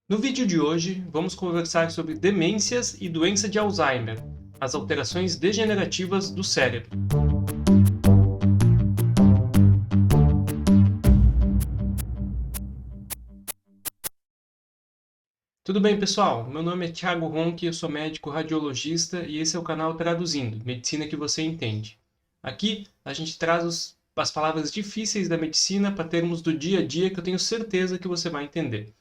No vídeo de hoje, vamos conversar sobre demências e doença de Alzheimer, as alterações degenerativas do cérebro. Tudo bem, pessoal? Meu nome é Thiago Ronchi, eu sou médico radiologista e esse é o canal Traduzindo, Medicina que você entende. Aqui a gente traz as palavras difíceis da medicina para termos do dia a dia que eu tenho certeza que você vai entender.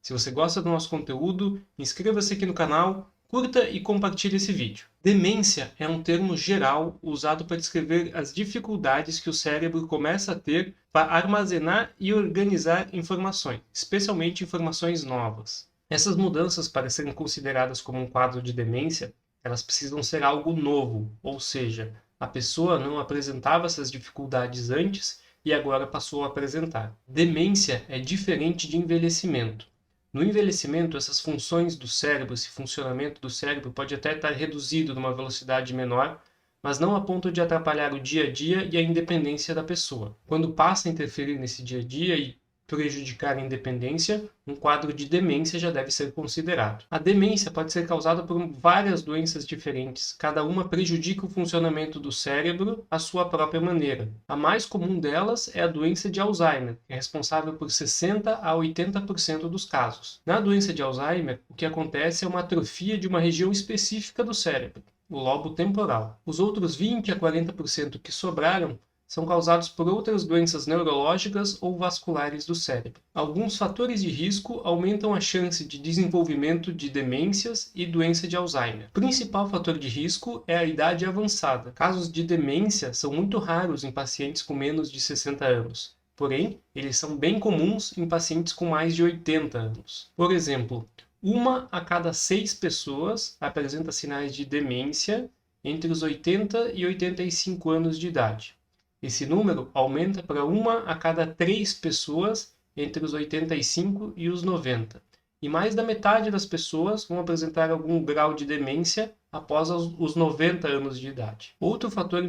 Se você gosta do nosso conteúdo, inscreva-se aqui no canal, curta e compartilhe esse vídeo. Demência é um termo geral usado para descrever as dificuldades que o cérebro começa a ter para armazenar e organizar informações, especialmente informações novas. Essas mudanças, para serem consideradas como um quadro de demência, elas precisam ser algo novo, ou seja, a pessoa não apresentava essas dificuldades antes e agora passou a apresentar. Demência é diferente de envelhecimento. No envelhecimento, essas funções do cérebro, esse funcionamento do cérebro pode até estar reduzido numa velocidade menor, mas não a ponto de atrapalhar o dia a dia e a independência da pessoa. Quando passa a interferir nesse dia a dia e prejudicar a independência, um quadro de demência já deve ser considerado. A demência pode ser causada por várias doenças diferentes, cada uma prejudica o funcionamento do cérebro à sua própria maneira. A mais comum delas é a doença de Alzheimer, que é responsável por 60 a 80% dos casos. Na doença de Alzheimer, o que acontece é uma atrofia de uma região específica do cérebro, o lobo temporal. Os outros 20 a 40% que sobraram são causados por outras doenças neurológicas ou vasculares do cérebro. Alguns fatores de risco aumentam a chance de desenvolvimento de demências e doença de Alzheimer. O principal fator de risco é a idade avançada. Casos de demência são muito raros em pacientes com menos de 60 anos. Porém, eles são bem comuns em pacientes com mais de 80 anos. Por exemplo, 1 a cada 6 pessoas apresenta sinais de demência entre os 80 e 85 anos de idade. Esse número aumenta para 1 a cada 3 pessoas entre os 85 e os 90. E mais da metade das pessoas vão apresentar algum grau de demência após os 90 anos de idade. Outro fator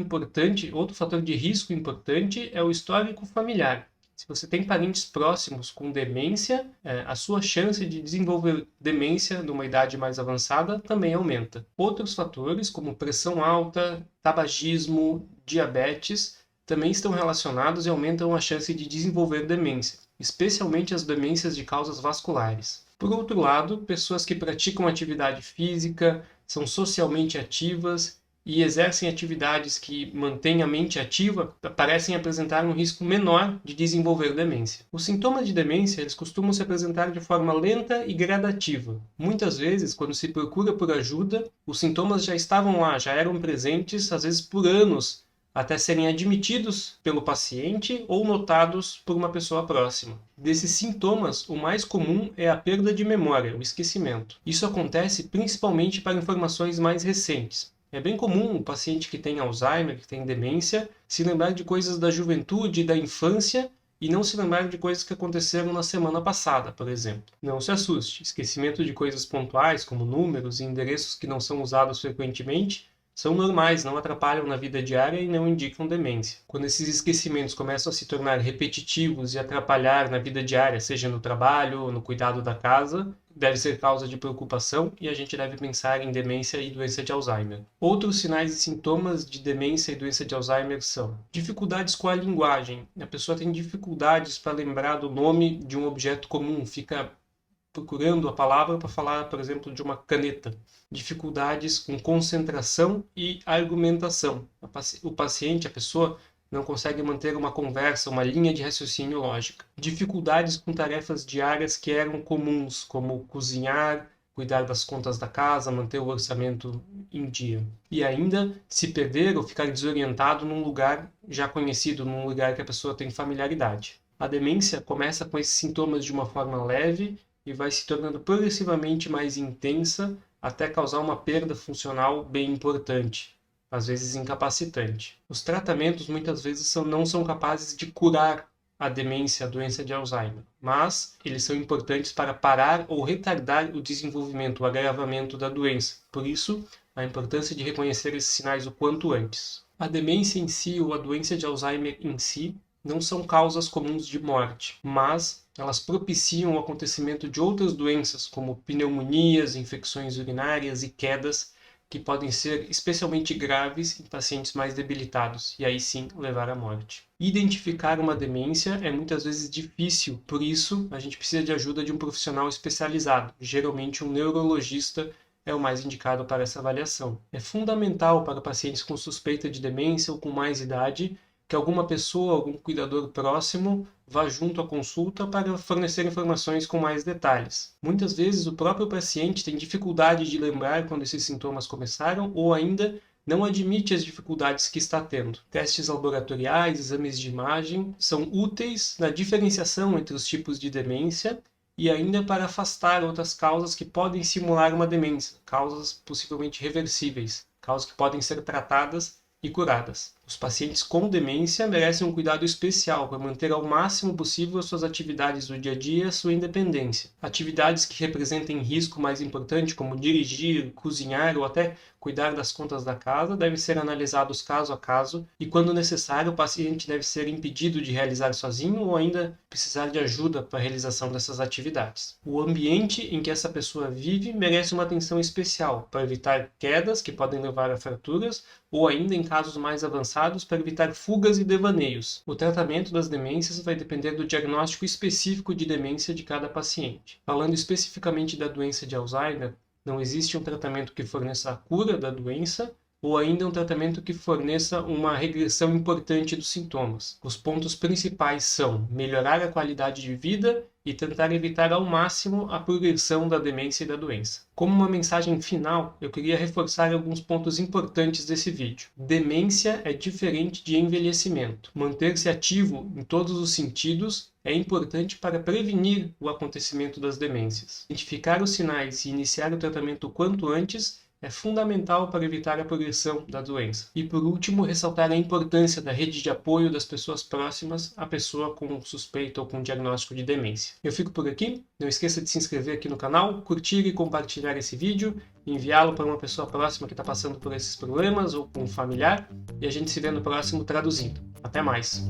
de risco importante é o histórico familiar. Se você tem parentes próximos com demência, a sua chance de desenvolver demência numa idade mais avançada também aumenta. Outros fatores, como pressão alta, tabagismo, diabetes, também estão relacionados e aumentam a chance de desenvolver demência, especialmente as demências de causas vasculares. Por outro lado, pessoas que praticam atividade física, são socialmente ativas e exercem atividades que mantêm a mente ativa, parecem apresentar um risco menor de desenvolver demência. Os sintomas de demência eles costumam se apresentar de forma lenta e gradativa. Muitas vezes, quando se procura por ajuda, os sintomas já estavam lá, já eram presentes, às vezes por anos, até serem admitidos pelo paciente ou notados por uma pessoa próxima. Desses sintomas, o mais comum é a perda de memória, o esquecimento. Isso acontece principalmente para informações mais recentes. É bem comum o paciente que tem Alzheimer, que tem demência, se lembrar de coisas da juventude, da infância, e não se lembrar de coisas que aconteceram na semana passada, por exemplo. Não se assuste, esquecimento de coisas pontuais, como números e endereços que não são usados frequentemente, são normais, não atrapalham na vida diária e não indicam demência. Quando esses esquecimentos começam a se tornar repetitivos e atrapalhar na vida diária, seja no trabalho ou no cuidado da casa, deve ser causa de preocupação e a gente deve pensar em demência e doença de Alzheimer. Outros sinais e sintomas de demência e doença de Alzheimer são dificuldades com a linguagem. A pessoa tem dificuldades para lembrar do nome de um objeto comum, fica procurando a palavra para falar, por exemplo, de uma caneta. Dificuldades com concentração e argumentação. O paciente, a pessoa, não consegue manter uma conversa, uma linha de raciocínio lógica. Dificuldades com tarefas diárias que eram comuns, como cozinhar, cuidar das contas da casa, manter o orçamento em dia. E ainda se perder ou ficar desorientado num lugar já conhecido, num lugar que a pessoa tem familiaridade. A demência começa com esses sintomas de uma forma leve e vai se tornando progressivamente mais intensa até causar uma perda funcional bem importante, às vezes incapacitante. Os tratamentos muitas vezes não são capazes de curar a demência, a doença de Alzheimer, mas eles são importantes para parar ou retardar o desenvolvimento, o agravamento da doença. Por isso, a importância de reconhecer esses sinais o quanto antes. A demência em si ou a doença de Alzheimer em si não são causas comuns de morte, mas elas propiciam o acontecimento de outras doenças, como pneumonias, infecções urinárias e quedas, que podem ser especialmente graves em pacientes mais debilitados, e aí sim levar à morte. Identificar uma demência é muitas vezes difícil, por isso a gente precisa de ajuda de um profissional especializado, geralmente um neurologista é o mais indicado para essa avaliação. É fundamental para pacientes com suspeita de demência ou com mais idade que alguma pessoa, algum cuidador próximo, vá junto à consulta para fornecer informações com mais detalhes. Muitas vezes o próprio paciente tem dificuldade de lembrar quando esses sintomas começaram ou ainda não admite as dificuldades que está tendo. Testes laboratoriais, exames de imagem são úteis na diferenciação entre os tipos de demência e ainda para afastar outras causas que podem simular uma demência, causas possivelmente reversíveis, causas que podem ser tratadas e curadas. Os pacientes com demência merecem um cuidado especial para manter ao máximo possível as suas atividades do dia a dia e a sua independência. Atividades que representem risco mais importante, como dirigir, cozinhar ou até cuidar das contas da casa, devem ser analisados caso a caso e, quando necessário, o paciente deve ser impedido de realizar sozinho ou ainda precisar de ajuda para a realização dessas atividades. O ambiente em que essa pessoa vive merece uma atenção especial para evitar quedas que podem levar a fraturas ou ainda, em casos mais avançados, para evitar fugas e devaneios. O tratamento das demências vai depender do diagnóstico específico de demência de cada paciente. Falando especificamente da doença de Alzheimer, não existe um tratamento que forneça a cura da doença ou ainda um tratamento que forneça uma regressão importante dos sintomas. Os pontos principais são melhorar a qualidade de vida e tentar evitar ao máximo a progressão da demência e da doença. Como uma mensagem final, eu queria reforçar alguns pontos importantes desse vídeo. Demência é diferente de envelhecimento. Manter-se ativo em todos os sentidos é importante para prevenir o acontecimento das demências. Identificar os sinais e iniciar o tratamento o quanto antes é fundamental para evitar a progressão da doença. E por último, ressaltar a importância da rede de apoio das pessoas próximas à pessoa com suspeita ou com diagnóstico de demência. Eu fico por aqui, não esqueça de se inscrever aqui no canal, curtir e compartilhar esse vídeo, enviá-lo para uma pessoa próxima que está passando por esses problemas ou com um familiar, e a gente se vê no próximo Traduzindo. Até mais!